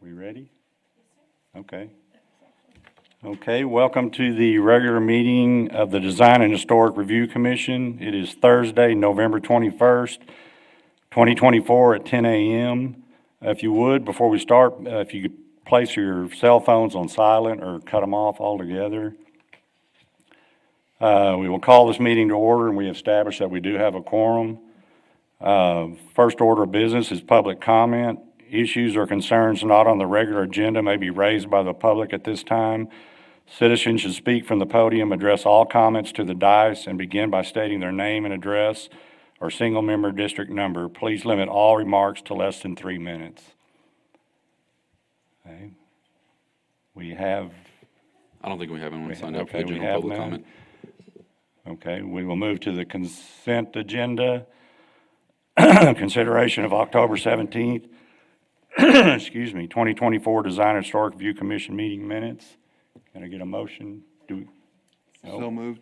We ready? Okay. Okay, welcome to the regular meeting of the Design and Historic Review Commission. It is Thursday, November 21st, 2024 at 10 a.m. If you would, before we start, if you could place your cell phones on silent or cut them off altogether. We will call this meeting to order, and we established that we do have a quorum. First order of business is public comment. Issues or concerns not on the regular agenda may be raised by the public at this time. Citizens should speak from the podium, address all comments to the dais, and begin by stating their name and address or single-member district number. Please limit all remarks to less than 3 minutes. Okay. We have... I don't think we have anyone signed up for Okay, the we general have public none. comment. Okay, we will move to the consent agenda. Consideration of October 17th, excuse me, 2024 Design and Historic Review Commission meeting minutes. Can I get a motion? Do we? No? So moved.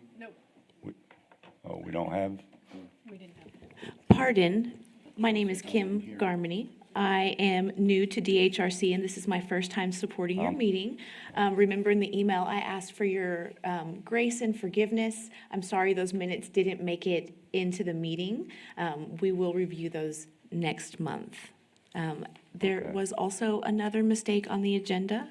Oh, we don't have? Pardon, my name is Kim Garmany. I am new to DHRC, and this is my first time supporting your meeting. Remember in the email, I asked for your grace and forgiveness. I'm sorry those minutes didn't make it into the meeting. We will review those next month. There was also another mistake on the agenda,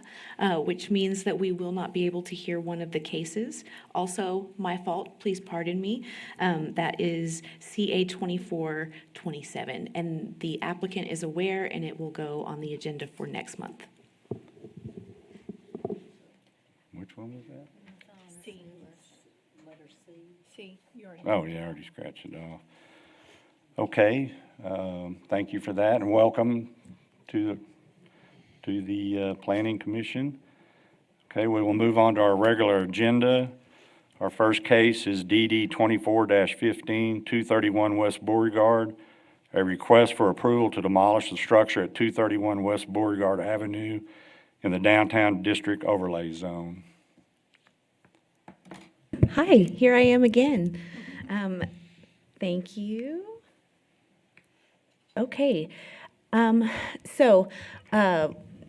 which means that we will not be able to hear one of the cases. Also, my fault, please pardon me. That is CA 2427, and the applicant is aware, and it will go on the agenda for next month. Which one was that? C. Letter C. C, you already. Oh, yeah, I already scratched it off. Okay, thank you for that, and welcome to the Planning Commission. Okay, we will move on to our regular agenda. Our first case is DD 24-15, 231 West Beauregard, a request for approval to demolish the structure at 231 West Beauregard Avenue in the Downtown District Overlay Zone. Hi, here I am again. Thank you. Okay,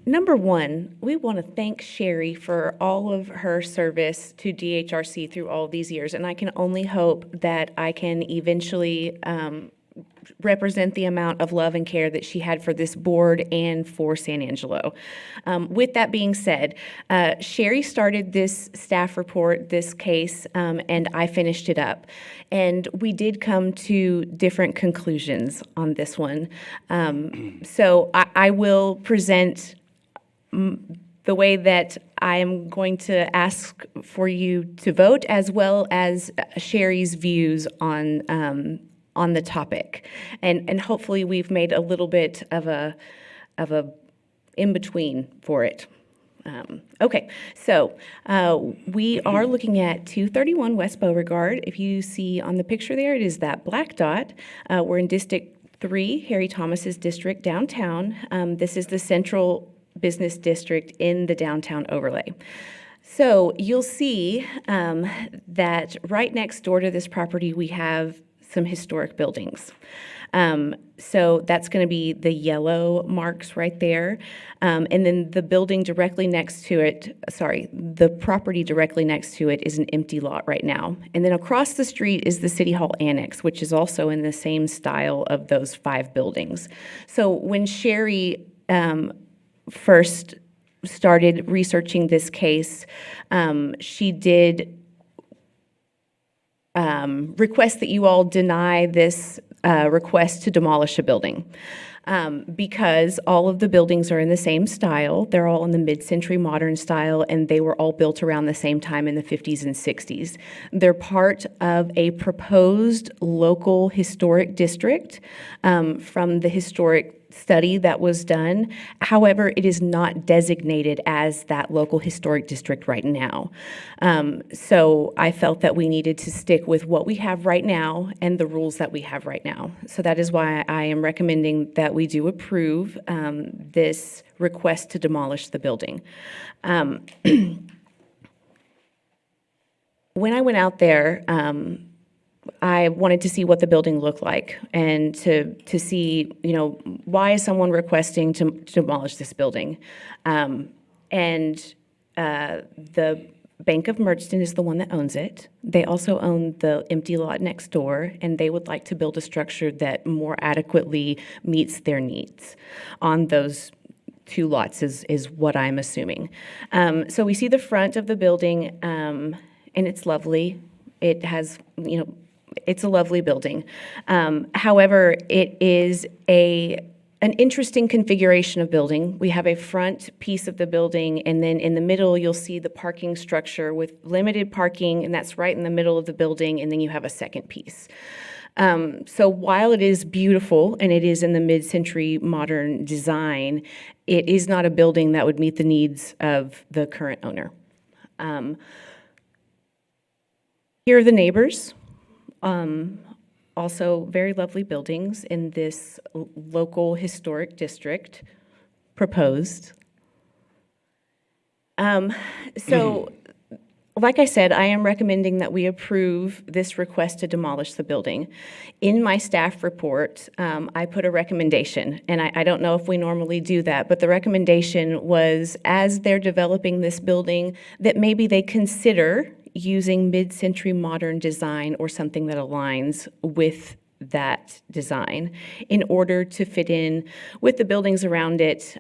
number one, we want to thank Sherry for all of her service to DHRC through all of these years, and I can only hope that I can eventually represent the amount of love and care that she had for this board and for San Angelo. With that being said, Sherry started this staff report, this case, and I finished it up. And we did come to different conclusions on this one. So I will present the way that I am going to ask for you to vote, as well as Sherry's views on the topic. And hopefully we've made a little bit of a in-between for it. Okay, so we are looking at 231 West Beauregard. If you see on the picture there, it is that black dot. We're in District 3, Harry Thomas's district, downtown. This is the central business district in the downtown overlay. So you'll see that right next door to this property, we have some historic buildings. So that's going to be the yellow marks right there. And then the building directly next to it, the property directly next to it is an empty lot right now. And then across the street is the City Hall Annex, which is also in the same style of those 5 buildings. So when Sherry first started researching this case, she did request that you all deny this request to demolish a building because all of the buildings are in the same style. They're all in the mid-century modern style, and they were all built around the same time in the 50s and 60s. They're part of a proposed local historic district from the historic study that was done. However, it is not designated as that local historic district right now. So I felt that we needed to stick with what we have right now and the rules that we have right now. So that is why I am recommending that we do approve this request to demolish the building. When I went out there I wanted to see what the building looked like and to see, why is someone requesting to demolish this building? The Bank of Merchton is the one that owns it. They also own the empty lot next door, and they would like to build a structure that more adequately meets their needs on those two lots is what I'm assuming. So we see the front of the building, and it's lovely. It has, it's a lovely building. However, it is an interesting configuration of building. We have a front piece of the building, and then in the middle, you'll see the parking structure with limited parking, and that's right in the middle of the building, and then you have a second piece. So while it is beautiful and it is in the mid-century modern design, it is not a building that would meet the needs of the current owner. Here are the neighbors. Also very lovely buildings in this local historic district proposed. Like I said, I am recommending that we approve this request to demolish the building. In my staff report, I put a recommendation, and I don't know if we normally do that, but the recommendation was, as they're developing this building, that maybe they consider using mid-century modern design or something that aligns with that design in order to fit in with the buildings around it,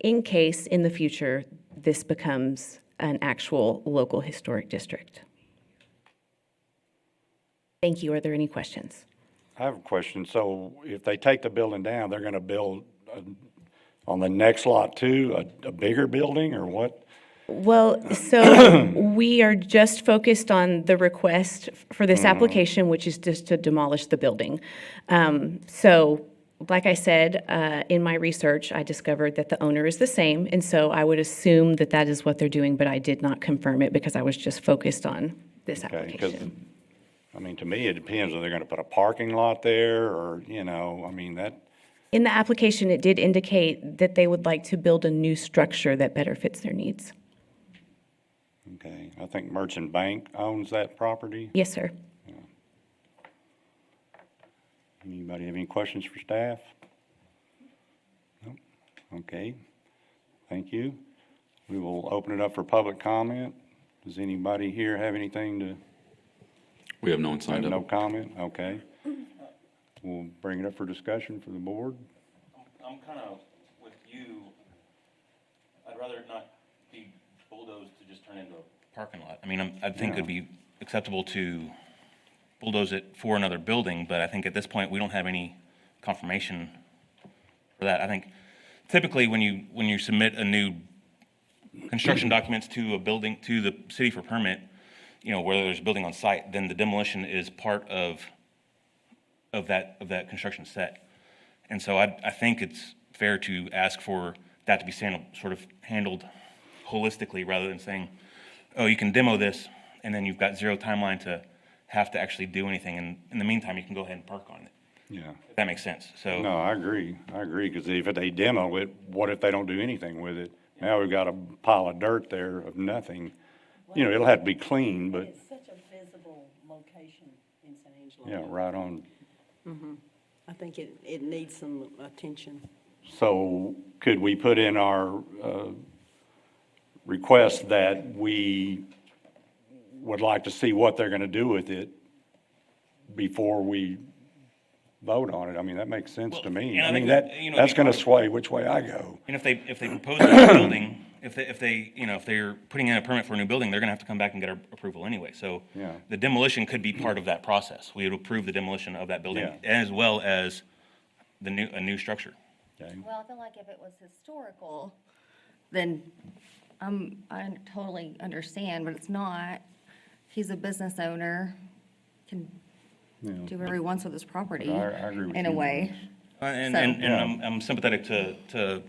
in case in the future this becomes an actual local historic district. Thank you. Are there any questions? I have a question. So if they take the building down, they're gonna build on the next lot too, a bigger building, or what? Well, so we are just focused on the request for this application, which is just to demolish the building. So, like I said, in my research, I discovered that the owner is the same, and so I would assume that that is what they're doing, but I did not confirm it because I was just focused on this Okay, 'cause, application. I mean, to me, it depends whether they're gonna put a parking lot there or, I mean, that, In the application, it did indicate that they would like to build a new structure that better fits their needs. okay. I think Merchant Bank owns that property. Yes, sir. Anybody have any questions for staff? No? Okay, thank you. We will open it up for public comment. Does anybody here have anything to, We have no one signed no up. comment? Okay. We'll bring it up for discussion for the board. I'm kind of with you. I'd rather it not be bulldozed to just turn into a parking lot. I mean, I think it'd be acceptable to bulldoze it for another building, but I think at this point, we don't have any confirmation for that. I think typically when you submit a new construction documents to a building, to the city for permit, whether there's a building on site, then the demolition is part of that construction set. And so I think it's fair to ask for that to be sort of handled holistically rather than saying, oh, you can demo this, and then you've got zero timeline to have to actually do anything. And in the meantime, you can go ahead and park on it. Yeah. If that makes sense. So No, I agree, because if they demo it, what if they don't do anything with it? Now we've got a pile of dirt there of nothing. It'll have to be clean, but, It's such a visible location in San Angelo. yeah, right on. I think it needs some attention. So could we put in our request that we would like to see what they're gonna do with it before we vote on it? I mean, that makes sense to me. and I I mean, think that, that's gonna sway which way I go. and if they propose a new building, if they're putting in a permit for a new building, they're gonna have to come back and get our approval anyway. So Yeah. the demolition could be part of that process. We would approve the demolition of that building Yeah. as well as a new structure. Okay? Well, I feel like if it was historical, then I totally understand, but it's not. He's a business owner, can Yeah. do whatever he wants with his property, I agree with in a you. way. And So- I'm sympathetic to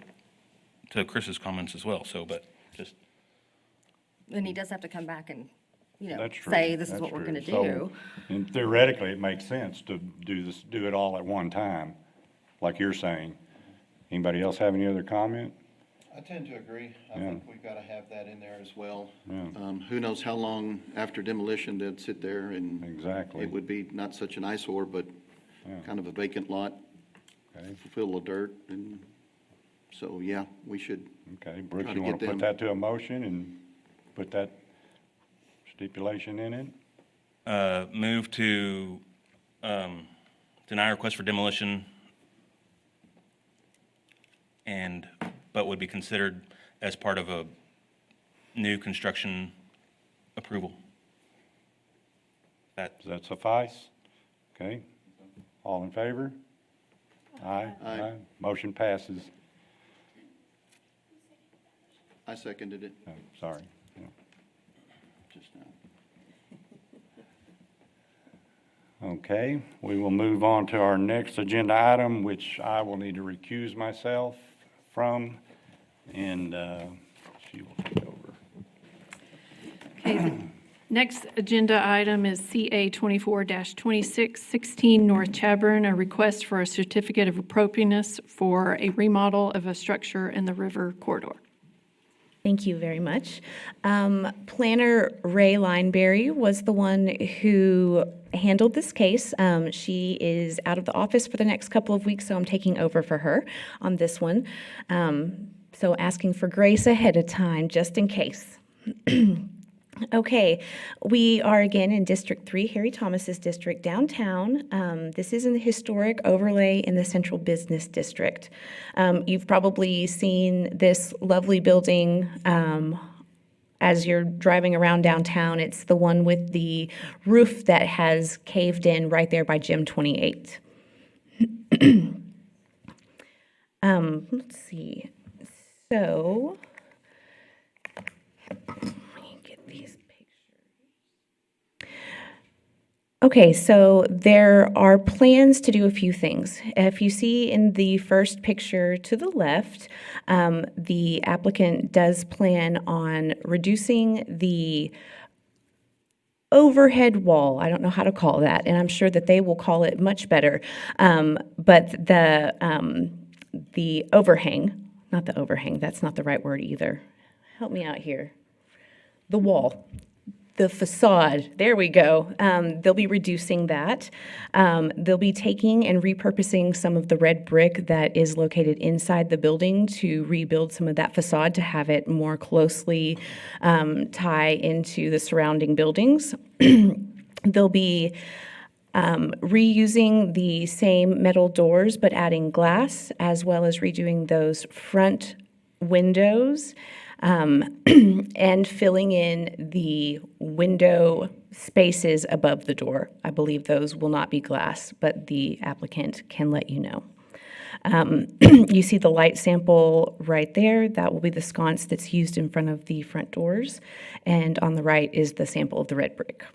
Chris's comments as well, so, but just, And he does have to come back and, That's true. say, this is That's what we're true. gonna So, do. and theoretically, it makes sense to do it all at one time, like you're saying. Anybody else have any other comment? I tend to agree. I Yeah. think we've got to have that in there as well. Yeah. Who knows how long after demolition they'd sit there, and Exactly. it would be not such an eyesore, but Yeah. kind of a vacant lot, Okay, full of dirt, and so, yeah, we should, okay. Brooks, Try you to want to get put them- that to a motion and put that stipulation in it? Move to deny request for demolition but would be considered as part of a new construction approval. That, Does that suffice? Okay. All in favor? Aye. Aye. Motion passes. I seconded it Oh, sorry. Yeah. just now. Okay, we will move on to our next agenda item, which I will need to recuse myself from, and she will take over. Okay, next agenda item is CA 24-2616 North Chaburn, a request for a certificate of appropriateness for a remodel of a structure in the river corridor. Thank you very much. Planner Ray Lineberry was the one who handled this case. She is out of the office for the next couple of weeks, so I'm taking over for her on this one. So asking for grace ahead of time, just in case. Okay, we are again in District 3, Harry Thomas's district downtown. This is in the historic overlay in the Central Business District. You've probably seen this lovely building as you're driving around downtown. It's the one with the roof that has caved in right there by Gym 28. Let's see. So, okay, so there are plans to do a few things. If you see in the first picture to the left, the applicant does plan on reducing the overhead wall. I don't know how to call that, and I'm sure that they will call it much better. But the overhang, not the overhang, that's not the right word either. Help me out here. The wall. The facade, there we go. They'll be reducing that. They'll be taking and repurposing some of the red brick that is located inside the building to rebuild some of that facade to have it more closely tie into the surrounding buildings. They'll be reusing the same metal doors but adding glass, as well as redoing those front windows. And filling in the window spaces above the door. I believe those will not be glass, but the applicant can let you know. You see the light sample right there. That will be the sconce that's used in front of the front doors. And on the right is the sample of the red brick.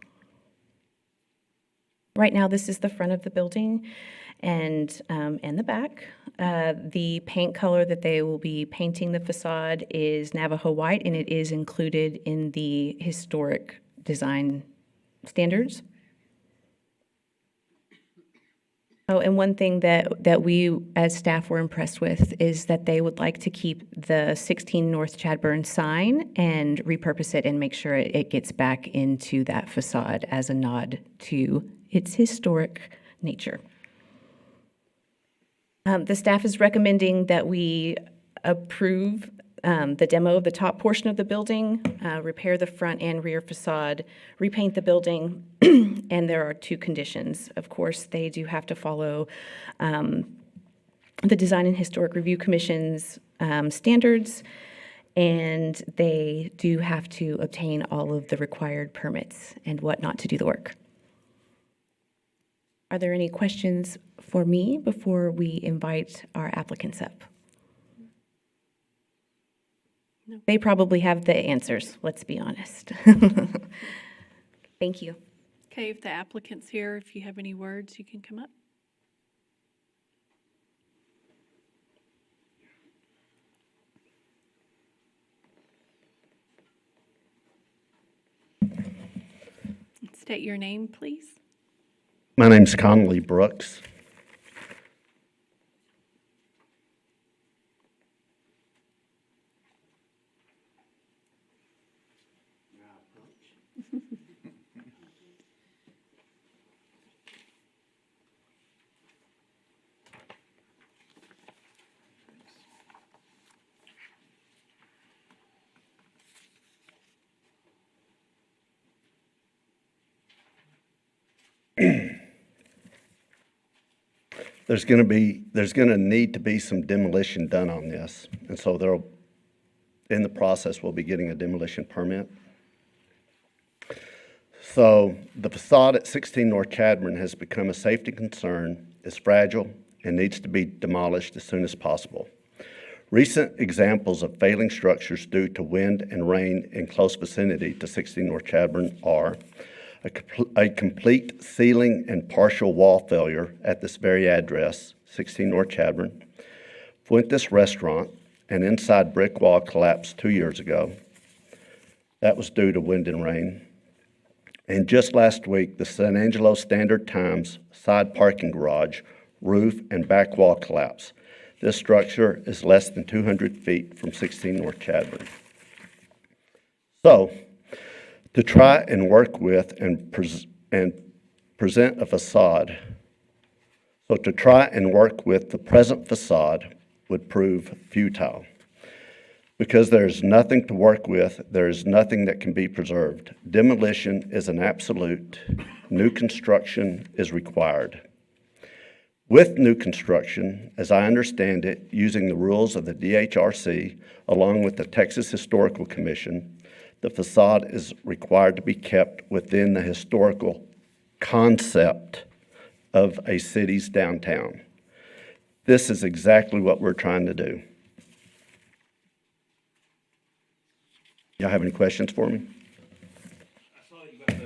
Right now, this is the front of the building and the back. The paint color that they will be painting the facade is Navajo white, and it is included in the historic design standards. Oh, and one thing that we as staff were impressed with is that they would like to keep the 16 North Chadbourn sign and repurpose it and make sure it gets back into that facade as a nod to its historic nature. The staff is recommending that we approve the demo of the top portion of the building, repair the front and rear facade, repaint the building, and there are two conditions. Of course, they do have to follow the Design and Historic Review Commission's standards, and they do have to obtain all of the required permits and whatnot to do the work. Are there any questions for me before we invite our applicants up? No. They probably have the answers, let's be honest. Thank you. Okay, if the applicant's here, if you have any words, you can come up. State your name, please. My name's Conley Brooks. there's going to need to be some demolition done on this. And so in the process, we'll be getting a demolition permit. So the facade at 16 North Chadbourne has become a safety concern, is fragile, and needs to be demolished as soon as possible. Recent examples of failing structures due to wind and rain in close vicinity to 16 North Chadbourne are a complete ceiling and partial wall failure at this very address, 16 North Chadbourne, Fuentes Restaurant, an inside brick wall collapsed 2 years ago. That was due to wind and rain. And just last week, the San Angelo Standard Times side parking garage, roof, and back wall collapse. This structure is less than 200 feet from 16 North Chadbourne. So, to try and work with and present a facade, so to try and work with the present facade would prove futile. Because there's nothing to work with, there is nothing that can be preserved. Demolition is an absolute. New construction is required. With new construction, as I understand it, using the rules of the DHRC, along with the Texas Historical Commission, the facade is required to be kept within the historical concept of a city's downtown. This is exactly what we're trying to do. Y'all have any questions for me? I saw that you got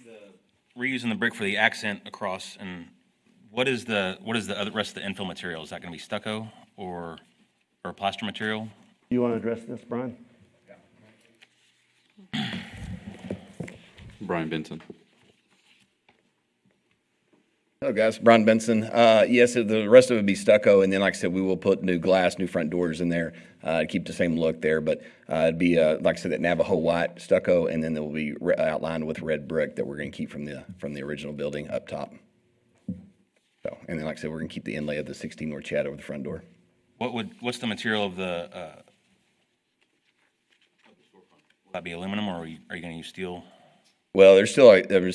the reusing the brick for the accent across, and what is the other rest of the infill material? Is that going to be stucco or plaster material? You want to address this, Brian? Brian Benson. Hello, guys. Brian Benson. Yes, the rest of it would be stucco, and then, like I said, we will put new glass, new front doors in there to keep the same look there. But it'd be, like I said, that Navajo white stucco, and then there will be outlined with red brick that we're going to keep from the original building up top. So, and then, like I said, we're going to keep the inlay of the 16 North Chad over the front door. What's the material of the? Will that be aluminum, or are you going to use steel? Well, there's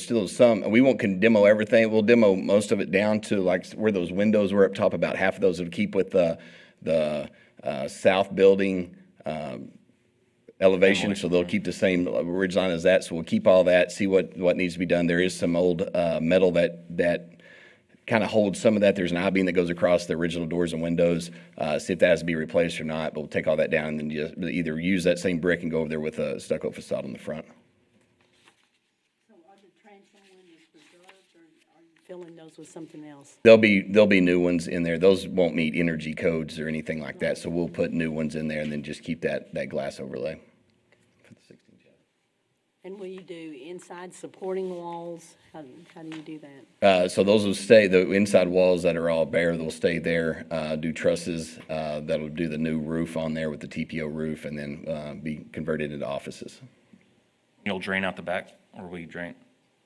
still some. We won't demo everything. We'll demo most of it down to like where those windows were up top. About half of those would keep with the south building elevation, so they'll keep the same ridge line as that. So we'll keep all that. See what needs to be done. There is some old metal that kind of holds some of that. There's an I-beam that goes across the original doors and windows. See if that has to be replaced or not. But we'll take all that down and then just either use that same brick and go over there with a stucco facade on the front. Filling those with something else. There'll be new ones in there. Those won't meet energy codes or anything like that, so we'll put new ones in there and then just keep that glass overlay for the 16 channel. And will you do inside supporting walls? How do you do that? So those will stay, the inside walls that are all bare, they'll stay there. Do trusses, that'll do the new roof on there with the TPO roof, and then be converted into offices. You'll drain out the back, or will you drain?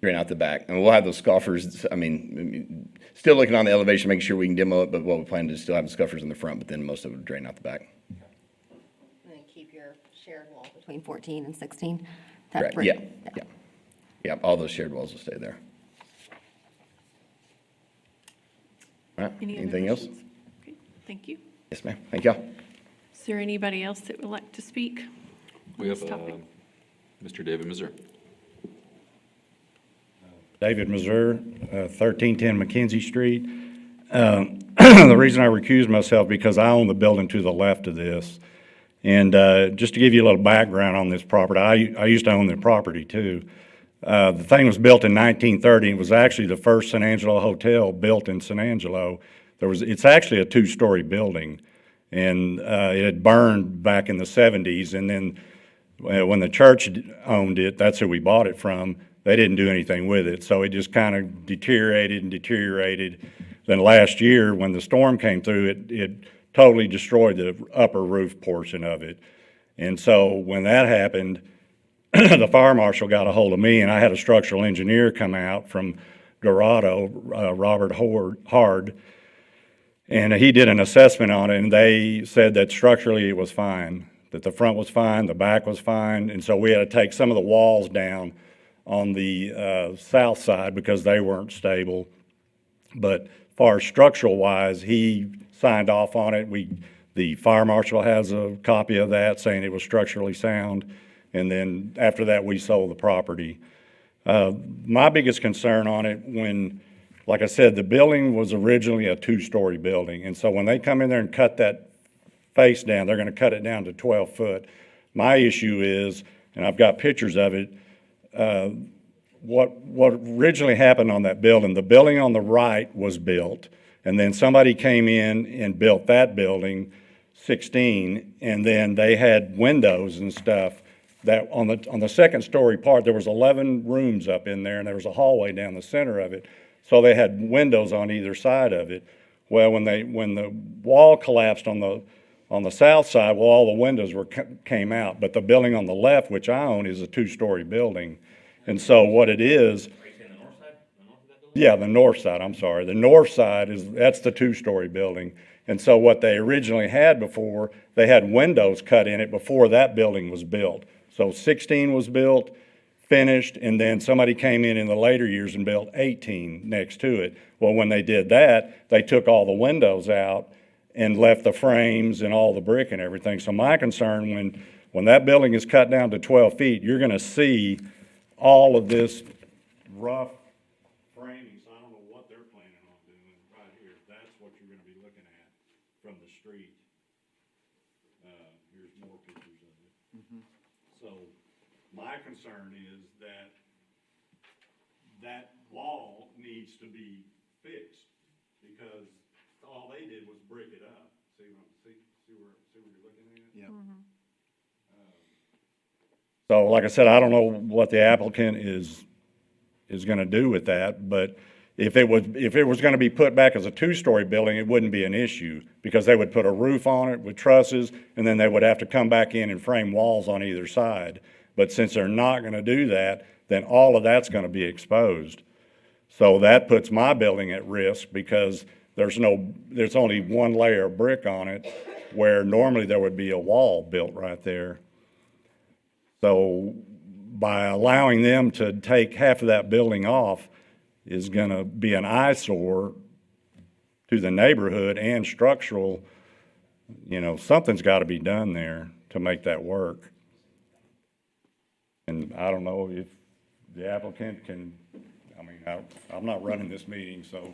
Drain out the back. And we'll have those scoffers, still looking on the elevation, making sure we can demo it, but what we plan to do is still have the scoffers in the front, but then most of it will drain out the back. And then keep your shared wall between 14 and 16. That Correct, brick- yeah, all those shared walls will stay there. All right, Any other anything else? questions? Okay, thank you. Yes, ma'am, thank y'all. Is there anybody else that would like to speak We on have this topic? Mr. David Mazur. David Mazur, 1310 McKenzie Street. The reason I recused myself because I own the building to the left of this. And just to give you a little background on this property, I used to own the property too. The thing was built in 1930. It was actually the first San Angelo hotel built in San Angelo. It's actually a two-story building, and it had burned back in the 70s. And then when the church owned it, that's who we bought it from. They didn't do anything with it, so it just kind of deteriorated and deteriorated. Then last year, when the storm came through, it totally destroyed the upper roof portion of it. And so when that happened, the fire marshal got a hold of me, and I had a structural engineer come out from Dorado, Robert Hard, and he did an assessment on it, and they said that structurally it was fine, that the front was fine, the back was fine, and so we had to take some of the walls down on the south side because they weren't stable. But as far as structural wise, he signed off on it. The fire marshal has a copy of that saying it was structurally sound. And then after that, we sold the property. My biggest concern on it like I said, the building was originally a 2-story building. And so when they come in there and cut that face down, they're going to cut it down to 12 foot. My issue is, and I've got pictures of it, what originally happened on that building, the building on the right was built, and then somebody came in and built that building, 16, and then they had windows and stuff that on the second story part, there was 11 rooms up in there, and there was a hallway down the center of it. So they had windows on either side of it. Well, when the wall collapsed on the south side, well, all the windows came out. But the building on the left, which I own, is a 2-story building. And so what it is, yeah, the north side, I'm sorry. The north side that's the 2-story building. And so what they originally had before, they had windows cut in it before that building was built. So 16 was built, finished, and then somebody came in the later years and built 18 next to it. Well, when they did that, they took all the windows out and left the frames and all the brick and everything. So my concern, when that building is cut down to 12 feet, you're gonna see all of this rough framing. So I don't know what they're planning on doing right here. That's what you're gonna be looking at from the street. Here's more pictures of it. So my concern is that wall needs to be fixed because all they did was brick it up. See where you're looking at? Yeah. So like I said, I don't know what the applicant is gonna do with that, but if it was gonna be put back as a 2-story building, it wouldn't be an issue because they would put a roof on it with trusses and then they would have to come back in and frame walls on either side. But since they're not gonna do that, then all of that's gonna be exposed. So that puts my building at risk because there's only one layer of brick on it where normally there would be a wall built right there. So by allowing them to take half of that building off is gonna be an eyesore to the neighborhood and structural, something's gotta be done there to make that work. And I don't know if the applicant I'm not running this meeting, so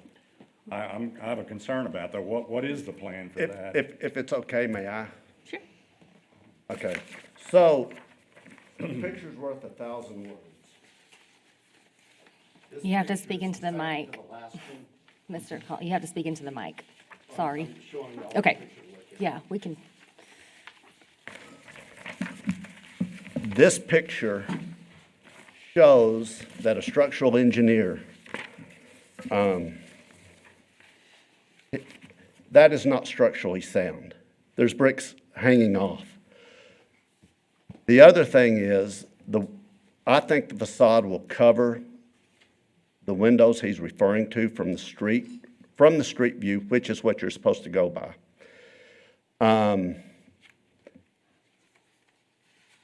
I have a concern about that. What is the plan for that? If it's okay, may I? Sure. Okay, so a picture's worth 1,000 words. This You have to picture speak is into the the same mic. as the last one. Mr. Col, you have to speak into the mic. Sorry. I'm showing y'all Okay. the picture with you. Yeah, we can. This picture shows that a structural engineer, that is not structurally sound. There's bricks hanging off. The other thing is, I think the facade will cover the windows he's referring to from the street view, which is what you're supposed to go by.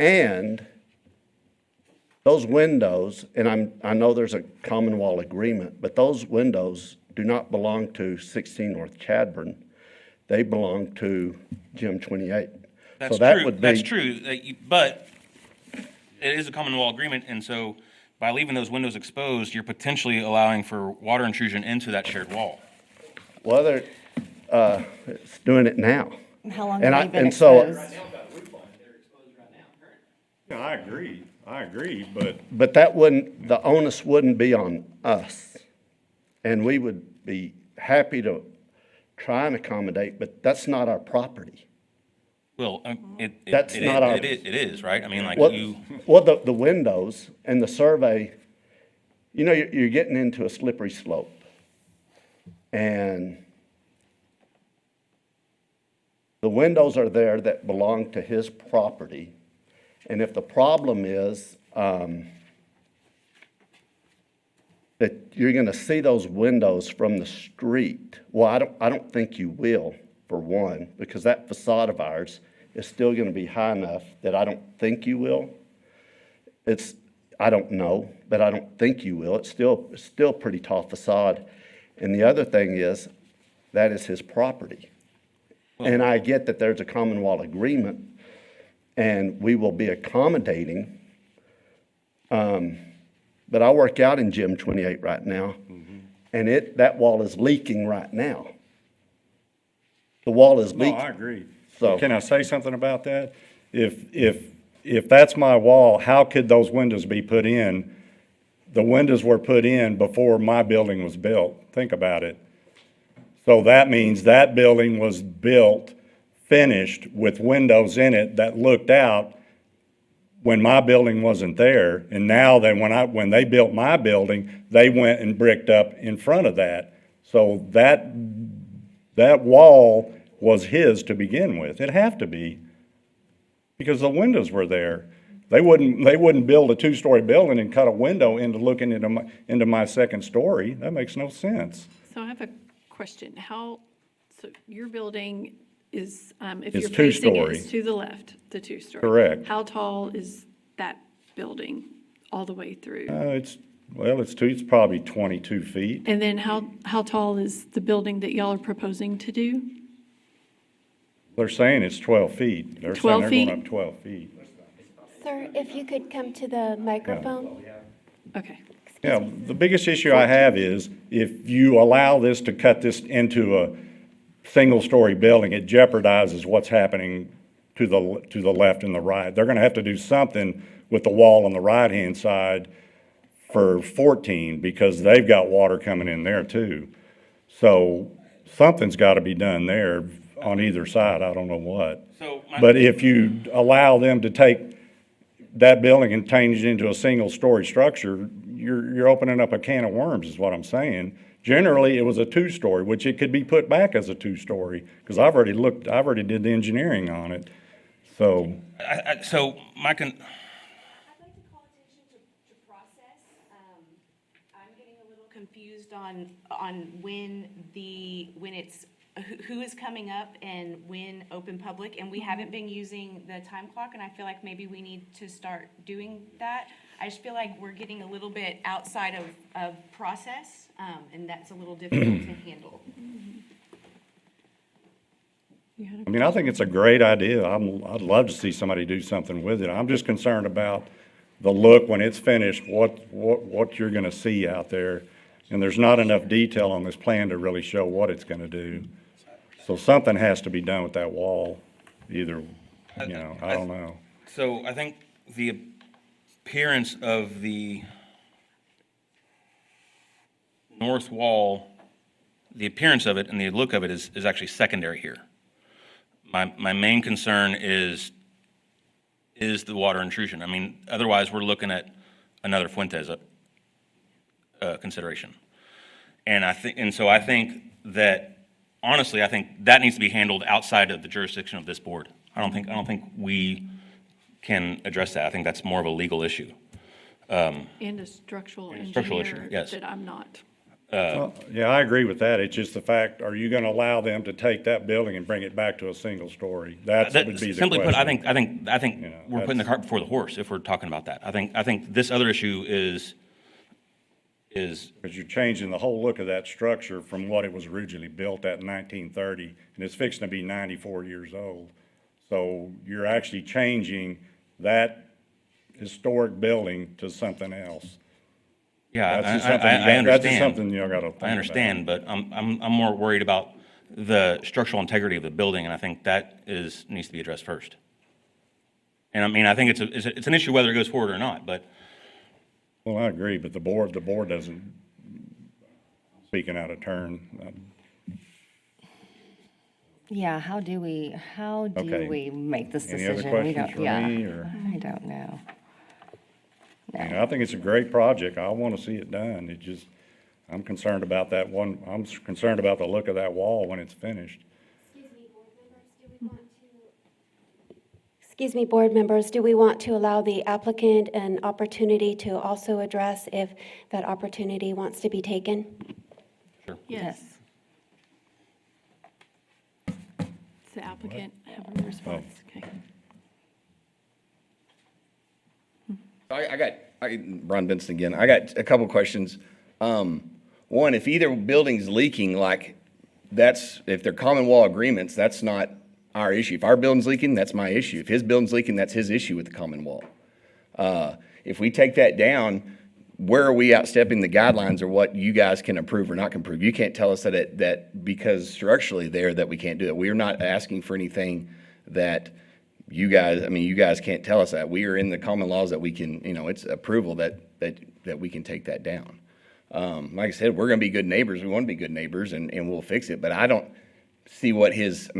And those windows, and I know there's a common wall agreement, but those windows do not belong to 16 North Chadbourn. They belong to Gym 28. That's So that true, would be- that's true, but it is a common wall agreement, and so by leaving those windows exposed, you're potentially allowing for water intrusion into that shared wall. Well, it's doing it now. How long And have I- they been and so- exposed? Yeah, I agree, but But the onus wouldn't be on us. And we would be happy to try and accommodate, but that's not our property. Well, That's not our- it is, right? I mean, like Well, you, well, the windows and the survey, you're getting into a slippery slope. And the windows are there that belong to his property. And if the problem is, that you're gonna see those windows from the street, well, I don't think you will, for one, because that facade of ours is still gonna be high enough that I don't think you will. I don't know, but I don't think you will. It's still pretty tall facade. And the other thing is, that is his property. And I get that there's a common wall agreement, and we will be accommodating. But I work out in Gym 28 right now, and that wall is leaking right now. The wall is No, leaking. I agree. So- Can I say something about that? If that's my wall, how could those windows be put in? The windows were put in before my building was built. Think about it. So that means that building was built, finished with windows in it that looked out when my building wasn't there. And now then, when they built my building, they went and bricked up in front of that. So that wall was his to begin with. It'd have to be, because the windows were there. They wouldn't build a two-story building and cut a window into looking into my second story. That makes no sense. So I have a question. So your building is, if It's you're facing it, two-story. is to the left, the two-story? Correct. How tall is that building all the way through? It's probably 22 feet. And then how tall is the building that y'all are proposing to do? They're saying it's 12 feet. They're saying 12 they're feet? going up 12 feet. Sir, if you could come to the microphone. Okay. Yeah, the biggest issue I have is if you allow this to cut this into a single-story building, it jeopardizes what's happening to the left and the right. They're gonna have to do something with the wall on the right-hand side for 14, because they've got water coming in there too. So something's gotta be done there on either side, I don't know what. But if you allow them to take that building and change it into a single-story structure, you're opening up a can of worms, is what I'm saying. Generally, it was a two-story, which it could be put back as a two-story, because I've already did the engineering on it. So, So my I'd like to call attention to process. I'm getting a little confused on when it's, who is coming up and when open public, and we haven't been using the time clock, and I feel like maybe we need to start doing that. I just feel like we're getting a little bit outside of process, and that's a little difficult to handle. I mean, I think it's a great idea. I'd love to see somebody do something with it. I'm just concerned about the look when it's finished, what you're gonna see out there. And there's not enough detail on this plan to really show what it's gonna do. So something has to be done with that wall, either, I don't know. So I think the appearance of the north wall, the appearance of it and the look of it is actually secondary here. My main concern is the water intrusion. I mean, otherwise, we're looking at another Fuentes consideration. And so I think that, honestly, I think that needs to be handled outside of the jurisdiction of this board. I don't think we can address that. I think that's more of a legal issue. And a structural structural engineer issue, yes. that I'm not. Well, yeah, I agree with that. It's just the fact, are you gonna allow them to take that building and bring it back to a single story? That would be the question. Simply put, I think we're putting the that's- cart before the horse if we're talking about that. I think this other issue is Because you're changing the whole look of that structure from what it was originally built at in 1930, and it's fixing to be 94 years old. So you're actually changing that historic building to something else. Yeah, That's just I something understand. That's just something you gotta think about. I understand, but I'm more worried about the structural integrity of the building, and I think that needs to be addressed first. And I mean, I think it's an issue whether it goes forward or not, but Well, I agree, but the board doesn't, speaking out of turn. Yeah, how do Okay. we make this Any other decision? We questions don't- for yeah, me, or? I don't know. I think it's a great project. I want to see it done. I'm concerned about I'm concerned about the look of that wall when it's finished. Excuse me, board members, do we want to allow the applicant an opportunity to also address if that opportunity wants to be taken? Yes. Does the applicant have a response? Okay. I got Brian Benson again. I got a couple questions. One, if either building's leaking, like, if they're common wall agreements, that's not our issue. If our building's leaking, that's my issue. If his building's leaking, that's his issue with the common wall. If we take that down, where are we outstepping the guidelines or what you guys can approve or not can approve? You can't tell us that because structurally there that we can't do that. We're not asking for anything that you guys can't tell us that. We are in the common laws that we can, it's approval that we can take that down. Like I said, we're gonna be good neighbors. We wanna be good neighbors and we'll fix it, but I don't see what he's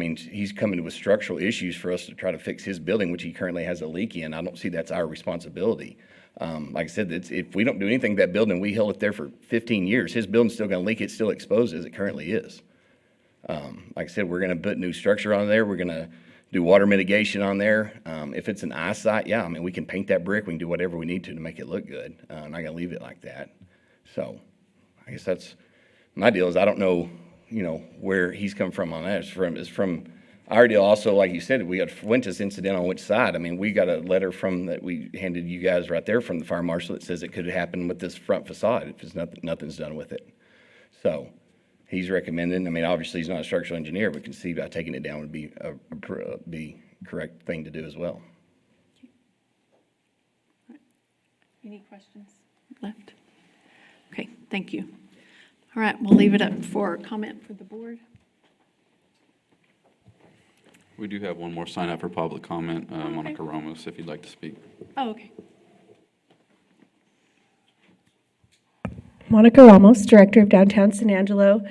coming with structural issues for us to try to fix his building, which he currently has a leak in. I don't see that's our responsibility. Like I said, if we don't do anything to that building, we held it there for 15 years. His building's still gonna leak. It's still exposed as it currently is. Like I said, we're gonna put new structure on there. We're gonna do water mitigation on there. If it's an eyesite, yeah, we can paint that brick. We can do whatever we need to make it look good. I'm not gonna leave it like that. So I guess that's my deal. Is I don't know, where he's come from on that. It's from our deal. Also, like you said, we got Fuentes incident on which side. We got a letter that we handed you guys right there from the fire marshal that says it could happen with this front facade if it's nothing's done with it. So he's recommending. Obviously he's not a structural engineer, but can see by taking it down would be be correct thing to do as well. Any questions left? Okay, thank you. All right, we'll leave it up for comment for the board. We do have one more sign up for public comment, okay. Monica Ramos, if you'd like to speak. Oh, okay. Monica Ramos, Director of Downtown San Angelo.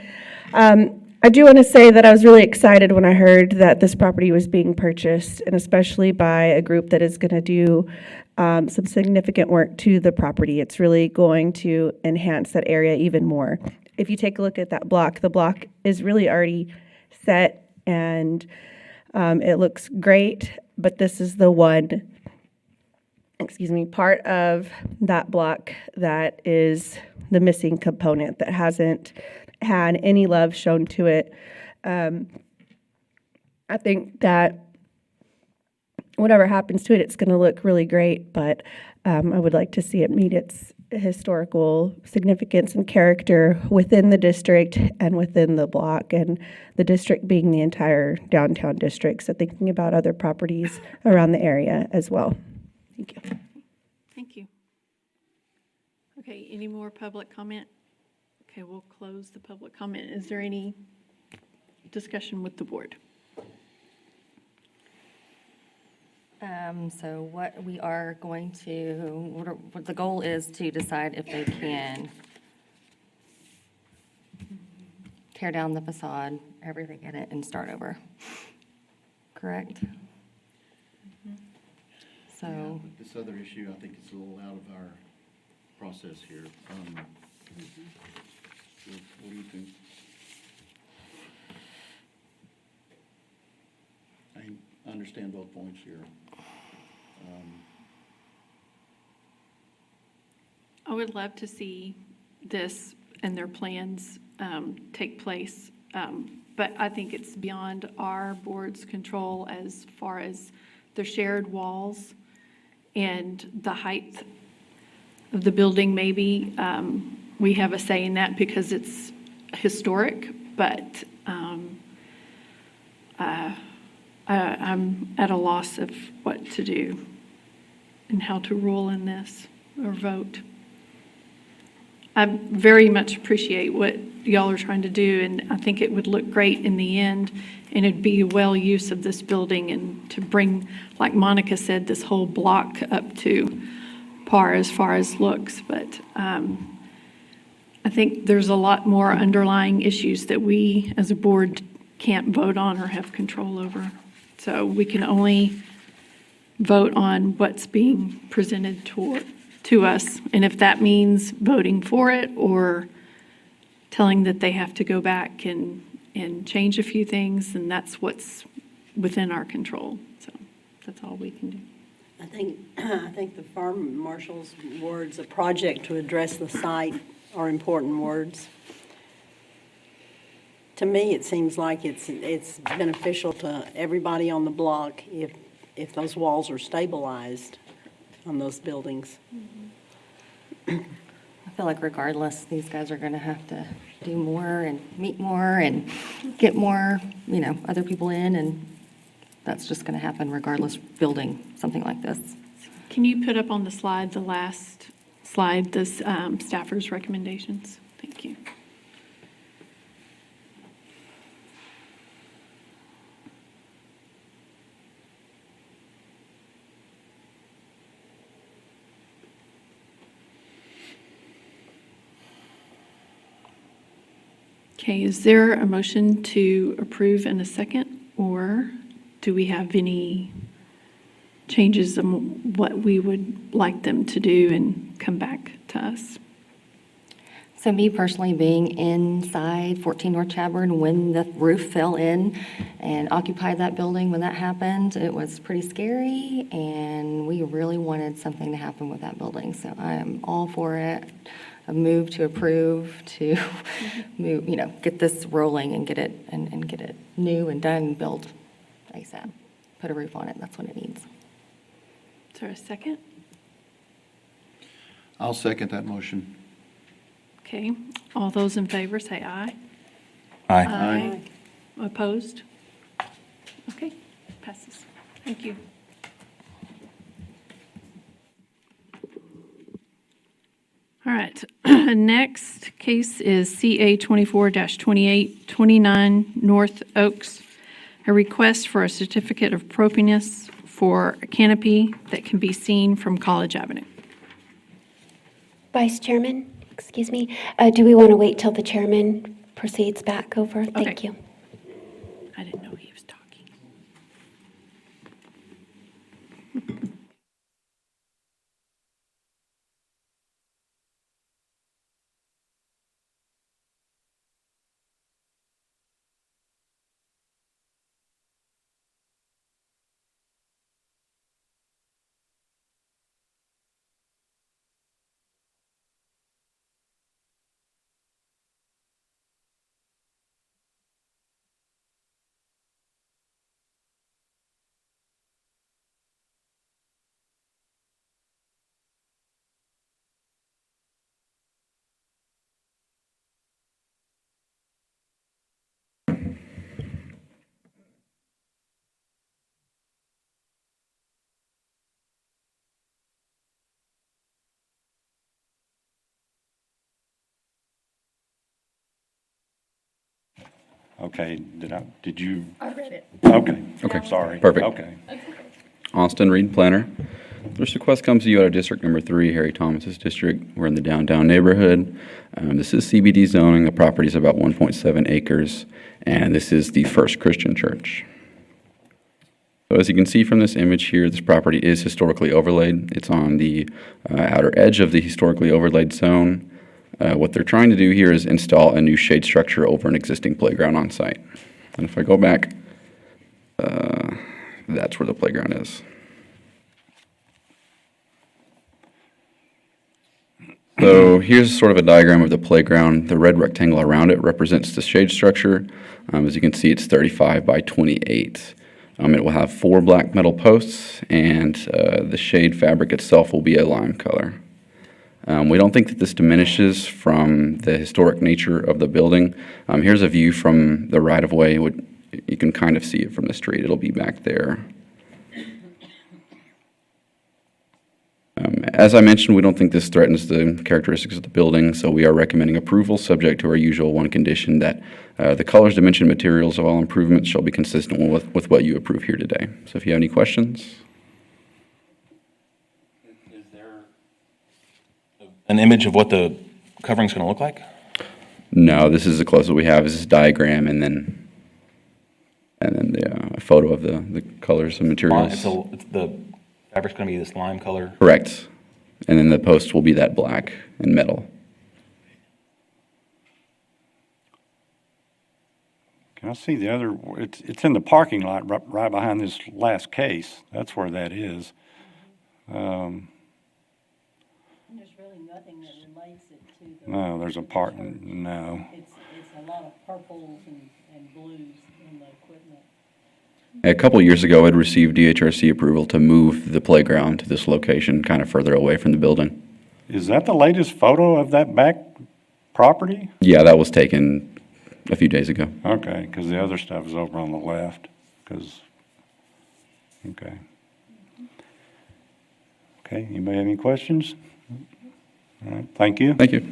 I do want to say that I was really excited when I heard that this property was being purchased, and especially by a group that is going to do some significant work to the property. It's really going to enhance that area even more. If you take a look at that block, the block is really already set and it looks great, but this is the one, part of that block that is the missing component that hasn't had any love shown to it. I think that whatever happens to it, it's going to look really great, but I would like to see it meet its historical significance and character within the district and within the block, and the district being the entire downtown district, so thinking about other properties around the area as well. Thank you. Thank you. Okay, any more public comment? Okay, we'll close the public comment. Is there any discussion with the board? So what we are going to, what the goal is to decide if they can tear down the facade, everything in it, and start over. Correct? So. Yeah, but this other issue, I think it's a little out of our process here. What do you think? I understand both points here. I would love to see this and their plans take place, but I think it's beyond our board's control as far as the shared walls and the height of the building. Maybe we have a say in that because it's historic, but I'm at a loss of what to do and how to rule in this or vote. I very much appreciate what y'all are trying to do, and I think it would look great in the end, and it'd be a well use of this building, and to bring, like Monica said, this whole block up to par as far as looks. But I think there's a lot more underlying issues that we as a board can't vote on or have control over. So we can only vote on what's being presented to us. And if that means voting for it or telling that they have to go back and change a few things, then that's what's within our control. So that's all we can do. I think the fire marshal's words, a project to address the site, are important words. To me, it seems like it's beneficial to everybody on the block if those walls are stabilized on those buildings. I feel like regardless, these guys are gonna have to do more and meet more and get more, other people in, and that's just gonna happen regardless building something like this. Can you put up on the slide, the last slide, the staffers' recommendations? Thank you. Okay, is there a motion to approve in a second, or do we have any changes in what we would like them to do and come back to us? So me personally, being inside 14 North Chadbourne when the roof fell in and occupied that building when that happened, it was pretty scary, and we really wanted something to happen with that building. So I am all for it. A move to approve to move, get this rolling and get it new and done and built ASAP. Put a roof on it. That's what it needs. Is there a second? I'll second that motion. Okay, all those in favor say aye. Aye. Opposed? Okay, passes. Thank you. All right, next case is CA 24-28, 29 North Oaks. A request for a certificate of appropriateness for a canopy that can be seen from College Avenue. Vice Chairman, excuse me, do we want to wait till the chairman proceeds back over? Thank Okay. you. I didn't know he was talking. Okay, did you? I read it. Okay. Okay. Sorry. Perfect. Okay. Austin Reed, planner. This request comes to you out of District Number 3, Harry Thomas's district. We're in the downtown neighborhood. This is CBD zoning. The property is about 1.7 acres, and this is the First Christian Church. So as you can see from this image here, this property is historically overlaid. It's on the outer edge of the historically overlaid zone. What they're trying to do here is install a new shade structure over an existing playground on site. And if I go back, that's where the playground is. So here's sort of a diagram of the playground. The red rectangle around it represents the shade structure. As you can see, it's 35 by 28. It will have 4 black metal posts, and the shade fabric itself will be a lime color. We don't think that this diminishes from the historic nature of the building. Here's a view from the right-of-way. You can kind of see it from the street. It'll be back there. As I mentioned, we don't think this threatens the characteristics of the building, so we are recommending approval subject to our usual one condition that the colors, dimension, materials of all improvements shall be consistent with what you approve here today. So if you have any questions. Is there an image of what the covering's going to look like? No, this is the closest we have is this diagram and then a photo of the colors and materials. The fabric's going to be this lime color? Correct. And then the post will be that black and metal. Can I see the other, it's in the parking lot right behind this last case. That's where that is. There's really nothing that relates it to the. No, there's a part, no. It's a lot of purples and blues in the equipment. A couple years ago, I'd received DHRC approval to move the playground to this location, kind of further away from the building. Is that the latest photo of that back property? Yeah, that was taken a few days ago. Okay, because the other stuff is over on the left, okay. Okay, anybody have any questions? All right, thank you. Thank you.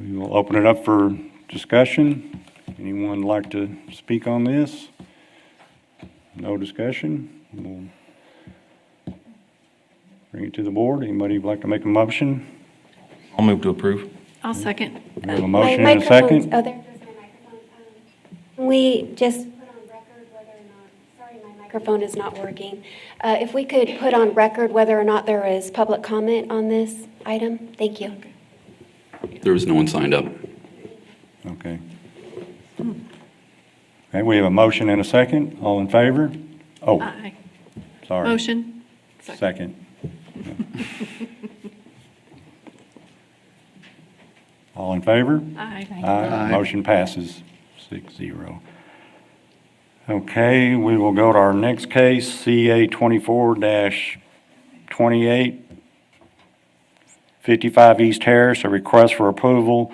We will open it up for discussion. Anyone like to speak on this? No discussion? We'll bring it to the board. Anybody would like to make a motion? I'll move to approve. I'll second. We have a My motion and a microphone's- second. Oh, there goes my microphone. Can we just put on record whether or not, sorry, my microphone is not working. If we could put on record whether or not there is public comment on this item? Thank you. There was no one signed up. Okay. Okay, we have a motion and a second. All in favor? Oh, Aye. sorry. Motion. Second. All in favor? Aye. Aye. Motion passes 6-0. Okay, we will go to our next case, CA 24-28, 55 East Harris, a request for approval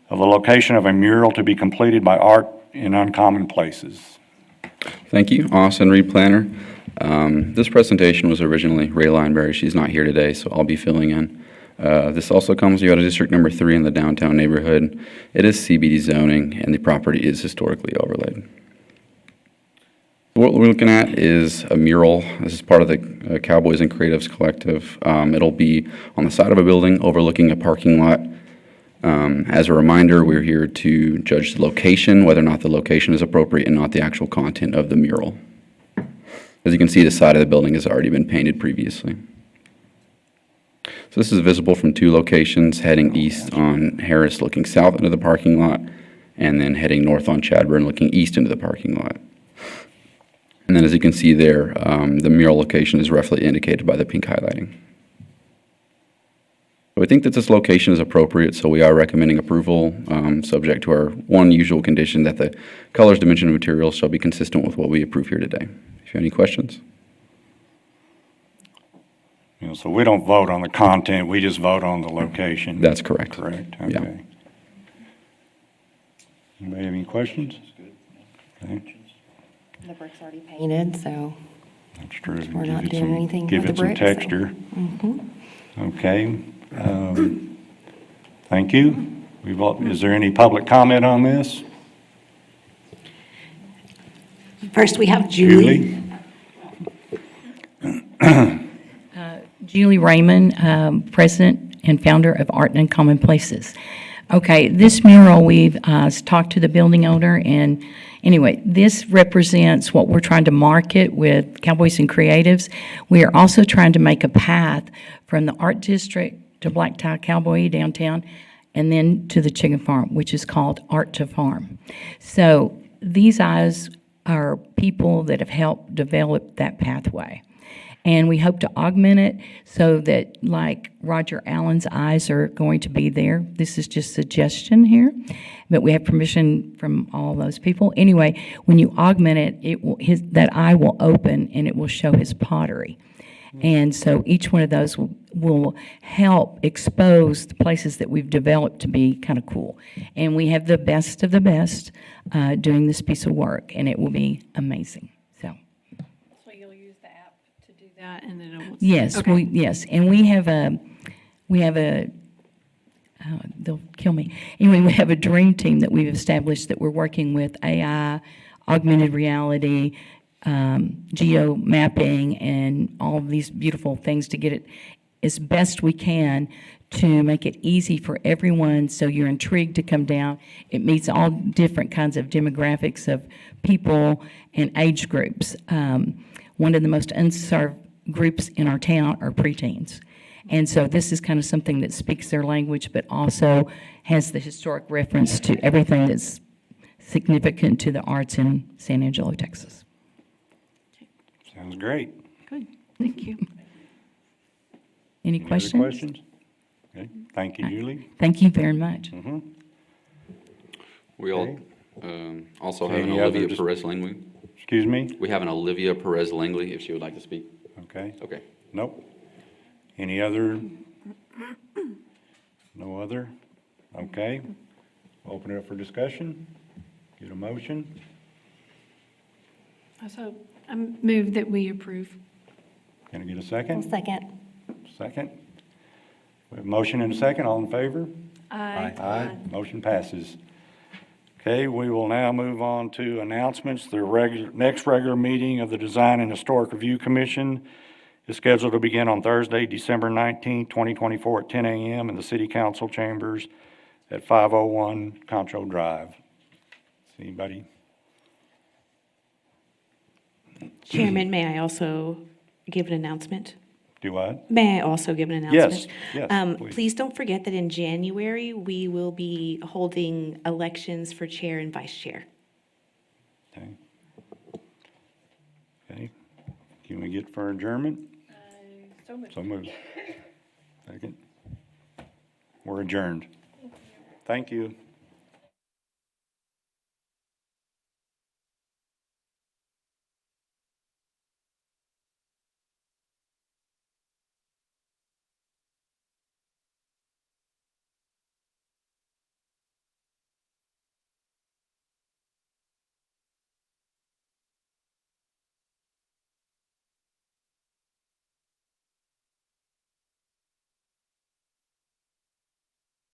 of the location of a mural to be completed by Art in Uncommon Places. Thank you, Austin Reed Planner. This presentation was originally Ray Lineberry. She's not here today, so I'll be filling in. This also comes to you out of District Number 3 in the downtown neighborhood. It is CBD zoning, and the property is historically overlaid. What we're looking at is a mural. This is part of the Cowboys and Creatives Collective. It'll be on the side of a building overlooking a parking lot. As a reminder, we're here to judge the location, whether or not the location is appropriate and not the actual content of the mural. As you can see, the side of the building has already been painted previously. So this is visible from two locations, heading east on Harris, looking south into the parking lot, and then heading north on Chadburn, looking east into the parking lot. And then as you can see there, the mural location is roughly indicated by the pink highlighting. So I think that this location is appropriate, so we are recommending approval, subject to our one usual condition that the colors, dimension, and materials shall be consistent with what we approve here today. If you have any questions? You know, so we don't vote on the content, we just vote on the location. That's correct. Correct, Yeah. okay. Anybody have any questions? Okay, The brick's already painted, so that's true. we're Give not it doing some- anything Give with it the some brick. so- texture. Mhm. Okay. Thank you. Is there any public comment on this? First, we have Julie. Julie Raymond, President and founder of Art in Uncommon Places. Okay, this mural, we've talked to the building owner, and anyway, this represents what we're trying to market with Cowboys and Creatives. We are also trying to make a path from the Art District to Black Tie Cowboy downtown, and then to the chicken farm, which is called Art to Farm. So these eyes are people that have helped develop that pathway. And we hope to augment it so that, like Roger Allen's eyes are going to be there. This is just suggestion here, but we have permission from all those people. Anyway, when you augment it, that eye will open and it will show his pottery. And so each one of those will help expose the places that we've developed to be kind of cool. And we have the best of the best doing this piece of work, and it will be amazing. So you'll use the app to do that, and then it will. yes, Okay. yes, and we have a they'll kill me. Anyway, we have a dream team that we've established that we're working with AI, augmented reality, geo mapping, and all of these beautiful things to get it as best we can to make it easy for everyone, so you're intrigued to come down. It meets all different kinds of demographics of people and age groups. One of the most unserved groups in our town are preteens. And so this is kind of something that speaks their language, but also has the historic reference to everything that's significant to the arts in San Angelo, Texas. Sounds great. Good, thank you. Any Any other questions? questions? Okay, thank you, Julie. Thank you very much. We all also have an Any other Olivia dis- Perez Langley. Excuse me? We have an Olivia Perez Langley if she would like to speak. Okay, Okay. nope. Any other No other? Okay. Open it up for discussion. Get a motion. So I move that we approve. Can I get a One second? second. Second. We have a motion and a second. All in favor? Aye. Aye. Motion passes. Okay, we will now move on to announcements. The next regular meeting of the Design and Historic Review Commission is scheduled to begin on Thursday, December 19th, 2024 at 10 a.m. in the City Council Chambers at 501 Concho Drive. Anybody? Chairman, may I also give an announcement? Do what? May I also give an Yes, announcement? please. Please don't forget that in January, we will be holding elections for chair and vice chair. Okay. Okay. Can we get for adjournment? So moved. Second. We're adjourned. Thank you.